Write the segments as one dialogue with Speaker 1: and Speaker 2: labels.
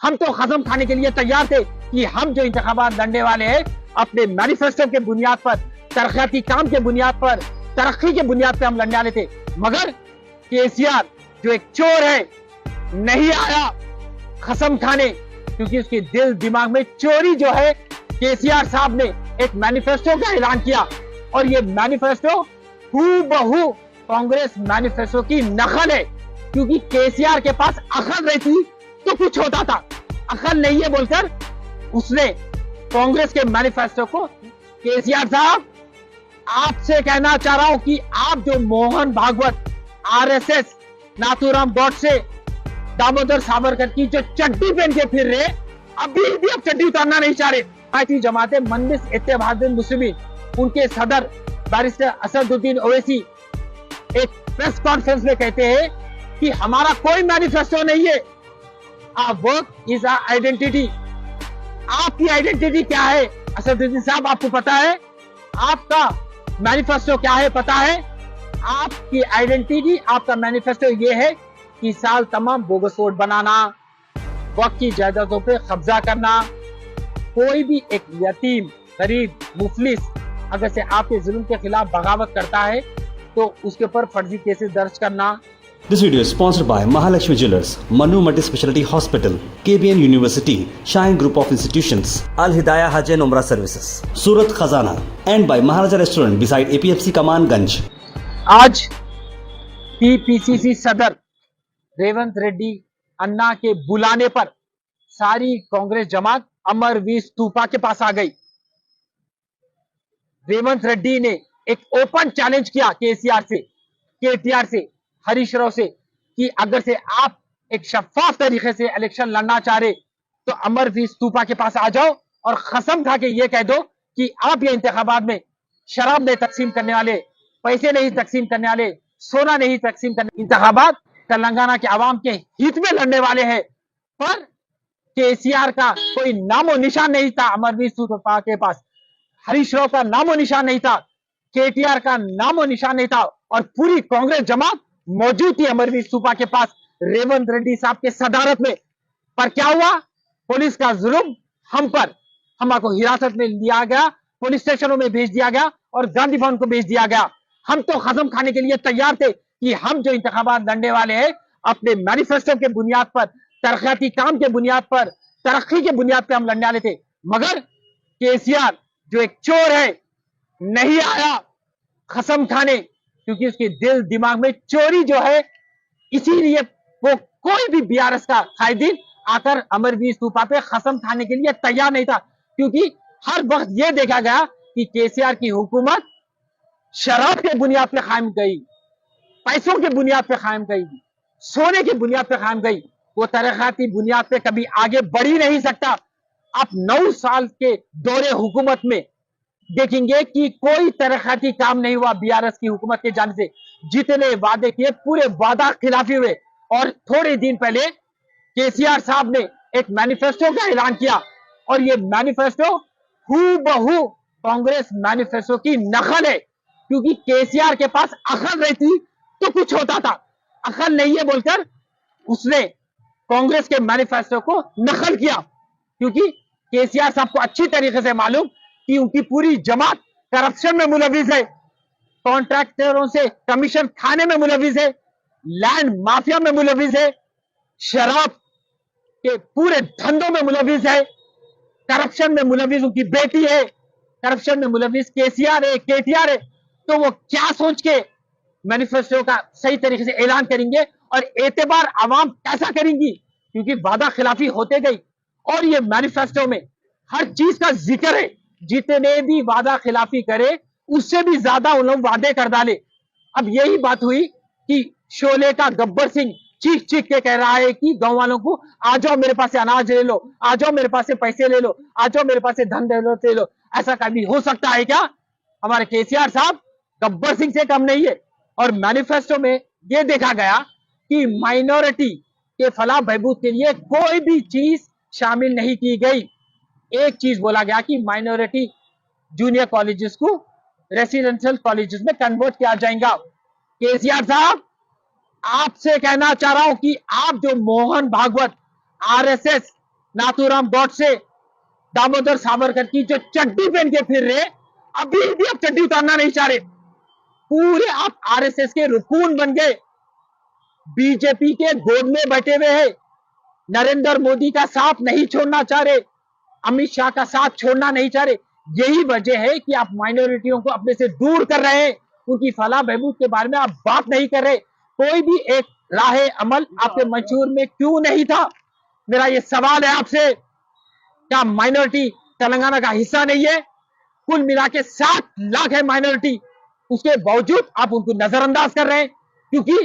Speaker 1: हम तो कसम खाने के लिए तैयार थे कि हम जो इंतखाबात लड़ने वाले हैं अपने मैनिफेस्टो के बुनियाद पर, तरक्याती काम के बुनियाद पर, तरक्की के बुनियाद पर हम लड़ने वाले थे। मगर केसीआर जो एक चोर है नहीं आया कसम खाने, क्योंकि उसके दिल दिमाग में चोरी जो है। केसीआर साहब ने एक मैनिफेस्टो का ऐलान किया और ये मैनिफेस्टो हूबहू कांग्रेस मैनिफेस्टो की नकल है, क्योंकि केसीआर के पास अकल रहती तो कुछ होता था, अकल नहीं है बोलकर उसने कांग्रेस के मैनिफेस्टो को। केसीआर साहब आपसे कहना चाह रहा हूं कि आप जो मोहन भागवत, आरएसएस, नाथूराम गॉडसे, दामोदर सावरकर की जो चड्डी पहन के फिर रहे, अभी भी अब चड्डी उतारना नहीं चाह रहे। पार्टी जमाते मजलिस इत्तेहादुल मुस्लिमीन, उनके सदर बैरिस्टर असदुद्दीन ओवैसी एक प्रेस कॉन्फ्रेंस में कहते हैं कि हमारा कोई मैनिफेस्टो नहीं है, our work is our identity. आपकी आइडेंटिटी क्या है असदुद्दीन साहब, आपको पता है? आपका मैनिफेस्टो क्या है पता है? आपकी आइडेंटिटी, आपका मैनिफेस्टो ये है कि साल तमाम बोगस वोट बनाना, वक्त की जायदादों पे कब्जा करना, कोई भी एक यतीम, गरीब, मुफलिस अगर से आपके जुल्म के खिलाफ बगावत करता है तो उसके ऊपर फर्जी केसेस दर्ज करना।
Speaker 2: This video is sponsored by Mahalakshmi Jewelers, Manu Multi Speciality Hospital, KBN University, Shine Group of Institutions, Al Hidayah Hajj and Umrah Services, Surat Khazana, and by Maharaja Restaurant beside APFC Kaman Ganj.
Speaker 1: आज TPCC सदर रेवंत रेड्डी अन्ना के बुलाने पर सारी कांग्रेस जमात अमरवीर स्तूपा के पास आ गई। रेवंत रेड्डी ने एक ओपन चैलेंज किया केसीआर से, केटीआर से, हरीश राव से कि अगर से आप एक शफाफ तरीके से इलेक्शन लड़ना चाह रहे तो अमरवीर स्तूपा के पास आ जाओ और कसम खा के ये कह दो कि आप ये इंतखाबात में शराब नहीं तकसीम करने वाले, पैसे नहीं तकसीम करने वाले, सोना नहीं तकसीम करने, इंतखाबात तेलंगाना के आवाम के हित में लड़ने वाले हैं। पर केसीआर का कोई नामो निशान नहीं था अमरवीर स्तूपा के पास, हरीश राव का नामो निशान नहीं था, केटीआर का नामो निशान नहीं था और पूरी कांग्रेस जमात मौजूद थी अमरवीर स्तूपा के पास रेवंत रेड्डी साहब के सदारत में। पर क्या हुआ? पुलिस का जुल्म हम पर, हमको हिरासत में लिया गया, पुलिस स्टेशनों में भेज दिया गया और गांधी भवन को भेज दिया गया। हम तो कसम खाने के लिए तैयार थे कि हम जो इंतखाबात लड़ने वाले हैं अपने मैनिफेस्टो के बुनियाद पर, तरक्याती काम के बुनियाद पर, तरक्की के बुनियाद पर हम लड़ने वाले थे। मगर केसीआर जो एक चोर है नहीं आया कसम खाने, क्योंकि उसके दिल दिमाग में चोरी जो है, इसीलिए वो कोई भी बीआरएस का कायदीन आकर अमरवीर स्तूपा पे कसम खाने के लिए तैयार नहीं था, क्योंकि हर वक्त यह देखा गया कि केसीआर की हुकूमत शराब के बुनियाद पे कायम गई, पैसों के बुनियाद पे कायम गई, सोने के बुनियाद पे कायम गई, वो तरक्याती बुनियाद पे कभी आगे बढ़ ही नहीं सकता। आप 9 साल के दौरे हुकूमत में देखेंगे कि कोई तरक्याती काम नहीं हुआ बीआरएस की हुकूमत के जाने से। जितने वादे किए पूरे वादा खिलाफी हुए। और थोड़े दिन पहले केसीआर साहब ने एक मैनिफेस्टो का ऐलान किया और ये मैनिफेस्टो हूबहू कांग्रेस मैनिफेस्टो की नकल है, क्योंकि केसीआर के पास अकल रहती तो कुछ होता था, अकल नहीं है बोलकर उसने कांग्रेस के मैनिफेस्टो को नकल किया। क्योंकि केसीआर साहब को अच्छी तरीके से मालूम कि उनकी पूरी जमात करप्शन में मुलविस है, कॉन्ट्रैक्टरों से कमीशन खाने में मुलविस है, लैंड माफिया में मुलविस है, शराब के पूरे धंधों में मुलविस है, करप्शन में मुलविस उनकी बेटी है, करप्शन में मुलविस केसीआर है, केटीआर है। तो वो क्या सोच के मैनिफेस्टो का सही तरीके से ऐलान करेंगे और एतबार आवाम कैसा करेंगी, क्योंकि वादा खिलाफी होते गई। और ये मैनिफेस्टो में हर चीज का जिक्र है, जितने भी वादा खिलाफी करे उससे भी ज्यादा उन लोग वादे कर डाले। अब यही बात हुई कि शोले का गब्बर सिंह चीख चीख के कह रहा है कि गांव वालों को आ जाओ मेरे पास से अनाज ले लो, आ जाओ मेरे पास से पैसे ले लो, आ जाओ मेरे पास से धन ले लो। ऐसा कभी हो सकता है क्या? हमारे केसीआर साहब गब्बर सिंह से कम नहीं है। और मैनिफेस्टो में यह देखा गया कि माइनॉरिटी के फलाह बहबूद के लिए कोई भी चीज शामिल नहीं की गई। एक चीज बोला गया कि माइनॉरिटी जूनियर कॉलेजेस को रेसिडेंशियल कॉलेजेस में कन्वर्ट किया जाएगा। केसीआर साहब आपसे कहना चाह रहा हूं कि आप जो मोहन भागवत, आरएसएस, नाथूराम गॉडसे, दामोदर सावरकर की जो चड्डी पहन के फिर रहे, अभी भी आप चड्डी उतारना नहीं चाह रहे। पूरे आप आरएसएस के रुकून बन गए, बीजेपी के गोद में बैठे हुए हैं, नरेंद्र मोदी का साथ नहीं छोड़ना चाह रहे, अमित शाह का साथ छोड़ना नहीं चाह रहे। यही वजह है कि आप माइनॉरिटियों को अपने से दूर कर रहे हैं, उनकी फलाह बहबूद के बारे में आप बात नहीं कर रहे। कोई भी एक राह अमल आपके मंशूर में क्यों नहीं था? मेरा ये सवाल है आपसे, क्या माइनॉरिटी तेलंगाना का हिस्सा नहीं है? कुल मिला के 7 लाख है माइनॉरिटी, उसके बावजूद आप उनको नजरअंदाज कर रहे हैं, क्योंकि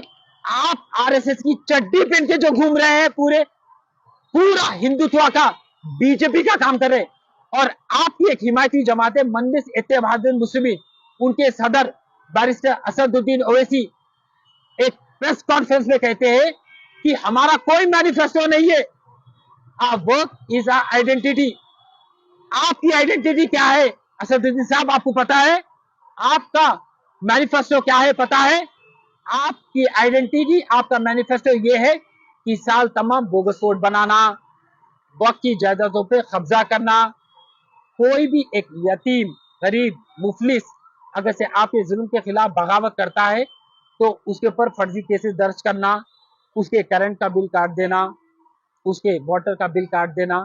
Speaker 1: आप आरएसएस की चड्डी पहन के जो घूम रहे हैं, पूरा हिंदुत्व का, बीजेपी का काम कर रहे हैं। और आपकी एक हिमायती जमात है मजलिस इत्तेहादुल मुस्लिमीन, उनके सदर बैरिस्टर असदुद्दीन ओवैसी एक प्रेस कॉन्फ्रेंस में कहते हैं कि हमारा कोई मैनिफेस्टो नहीं है, our work is our identity. आपकी आइडेंटिटी क्या है असदुद्दीन साहब? आपको पता है आपका मैनिफेस्टो क्या है? पता है आपकी आइडेंटिटी, आपका मैनिफेस्टो ये है कि साल तमाम बोगस वोट बनाना, वक्त की जायदादों पे कब्जा करना, कोई भी एक यतीम, गरीब, मुफलिस अगर से आपके जुल्म के खिलाफ बगावत करता है तो उसके ऊपर फर्जी केसेस दर्ज करना, उसके करंट का बिल काट देना, उसके वाटर का बिल काट देना,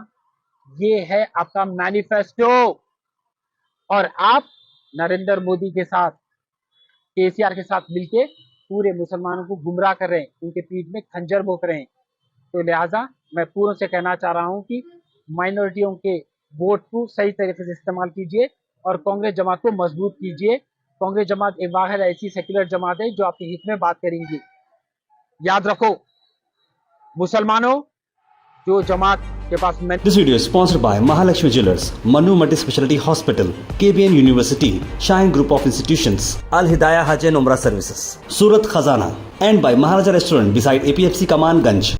Speaker 1: ये है आपका मैनिफेस्टो। और आप नरेंद्र मोदी के साथ, केसीआर के साथ मिलके पूरे मुसलमानों को गुमराह कर रहे हैं, उनके पीठ में खंजर भोंक रहे हैं। तो लिहाजा मैं पूर्ण से कहना चाह रहा हूं कि माइनॉरिटियों के वोट को सही तरीके से इस्तेमाल कीजिए और कांग्रेस जमात को मजबूत कीजिए। कांग्रेस जमात एक वाहिद ऐसी सेक्युलर जमात है जो आपके हित में बात करेंगी। याद रखो मुसलमानों, जो जमात के पास
Speaker 2: This video is sponsored by Mahalakshmi Jewelers, Manu Multi Speciality Hospital, KBN University, Shine Group of Institutions, Al Hidayah Hajj and Umrah Services, Surat Khazana, and by Maharaja Restaurant beside APFC Kamanganj.